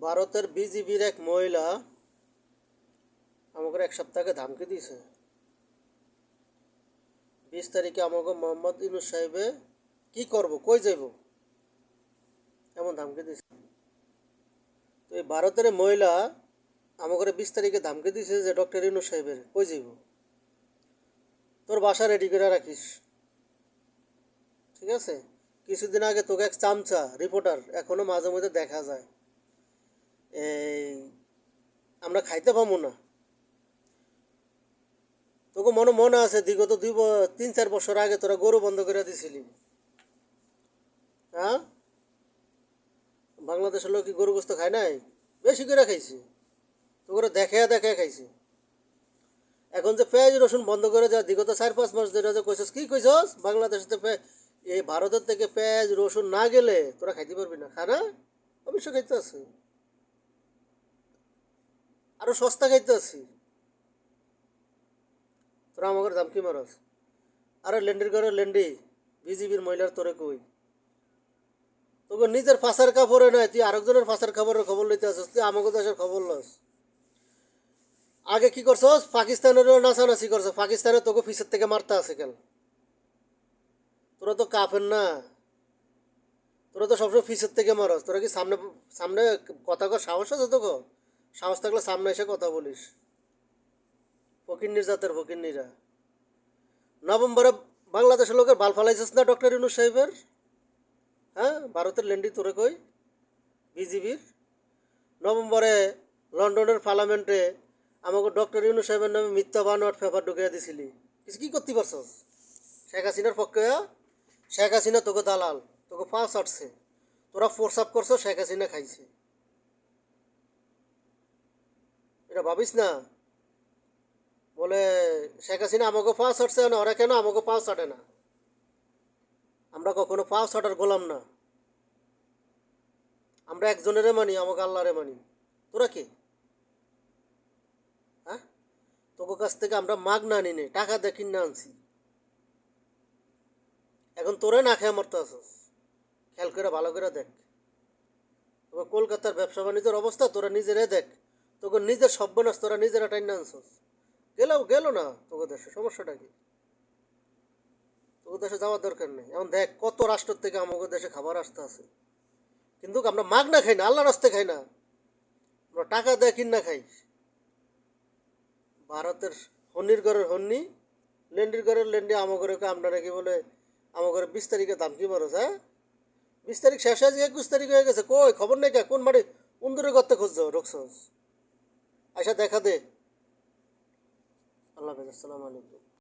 ভারতের বিজিবির এক মহিলা আমাকে এক সপ্তাহে ধামকি দিয়েছে। 20 তারিখে আমাকে মোহাম্মদ ইউনূস সাহেবে কি করব, কই যাইব, এমন ধামকি দিয়েছে। তো এই ভারতের মহিলা আমাকে 20 তারিখে ধামকি দিয়েছে যে ডক্টর ইউনূস সাহেবের কই যাইব, তোর বাসা রেডি করে রাখিস, ঠিক আছে। কিছুদিন আগে তোকে এক চামচা রিপোর্টার এখনো মাঝে মধ্যে দেখা যায়, এই আমরা খাইতে পাবো না। তোকে মনে আছে বিগত 3-4 বছর আগে তোরা গরু বন্ধ করে দিছিলি, হ্যাঁ? বাংলাদেশের লোক কি গরু গোস্ত খায় নাই? বেশি করে খাইছে, তোকে দেখে দেখে খাইছে। এখন যে পেঁয়াজ রসুন বন্ধ করে যা বিগত 4-5 মাস ধরে যে কইছস, কি কইছস? বাংলাদেশে এই ভারতের থেকে পেঁয়াজ রসুন না গেলে তোরা খাইতে পারবি না। খানা অবশ্যই খাইতে আছে, আরো সস্তা খাইতে আছি, তোরা আমাকে দাম কি মারস? আরে লেন্ডির ঘরে লেন্ডি বিজিবির মহিলার তোরে কই, তোকে নিজের ফাঁসার কাপড়ে নয়, তুই আরেকজনের ফাঁসার কাপড়ের খবর লইতে আসছিস, তুই আমাকে দেশের খবর লস। আগে কি করছস? পাকিস্তানেরও নাচানাচি করছ, পাকিস্তানে তোকে ফিসের থেকে মারতে আছে কেন? তোরা তো কাফের না, তোরা তো সবসময় ফিসের থেকে মারস। তোরা কি সামনে সামনে কথা কর সাহস আছে তোকে? সাহস থাকলে সামনে এসে কথা বলিস। ফকিন্নির জাতের ফকিন্নিরা। নভেম্বরে বাংলাদেশের লোকের বাল ফালাইছিস না ডক্টর ইউনূস সাহেবের? হ্যাঁ, ভারতের লেন্ডি তোরে কই বিজিবির। নভেম্বরে লন্ডনের পার্লামেন্টে আমাকে ডক্টর ইউনূস সাহেবের নামে মিথ্যা বানোয়াট পেপার ঢুকিয়ে দিছিলি, কিছু কি করতে পারছস? শেখ হাসিনার পক্ষে শেখ হাসিনা তোকে দালাল, তোকে ফাঁস আটছে, তোরা ফোর্স আপ করছো, শেখ হাসিনা খাইছে। এটা ভাবিস না, বলে শেখ হাসিনা আমাকে পাঁচ আটছে না, ওরা কেন আমাকে পাঁচ আটে না? আমরা কখনো পাঁচ আটার গোলাম না, আমরা একজনেরে মানি, আমাকে আল্লাহরে মানি। তোরা কে? হ্যাঁ, তোকে কাছ থেকে আমরা মাগ না নিনে টাকা দেখিন না আনছি, এখন তোরে না খেয়ে মরতে আসস। খেয়াল করে ভালো করে দেখ, তোকে কলকাতার ব্যবসা বাণিজ্যের অবস্থা তোরা নিজেরে দেখ, তোকে নিজের সর্বনাশ তোরা নিজেরা টাইনা আনছস। গেল না তোকে দেশে, সমস্যাটা কি? তোকে দেশে যাওয়ার দরকার নেই। এখন দেখ কত রাষ্ট্র থেকে আমাদের দেশে খাবার আসতে আছে, কিন্তু আমরা মাগ না খাই না, আল্লাহর রাস্তে খাই না, আমরা টাকা দেয় কিন না খাই। ভারতের হন্নির ঘরের হন্নি, লেন্ডির ঘরের লেন্ডি আমাকে আমরা নাকি বলে আমাকে 20 তারিখে দাম কি মারো? হ্যাঁ, 20 তারিখ শেষ হয়েছে, 21 তারিখ হয়ে গেছে, কই খবর নেই কে? কোন বাড়ি উন্দুরের করতে খুঁজছো ঢুকছস? আচ্ছা দেখা দে। আল্লাহ হাফেজ, আসসালামু আলাইকুম।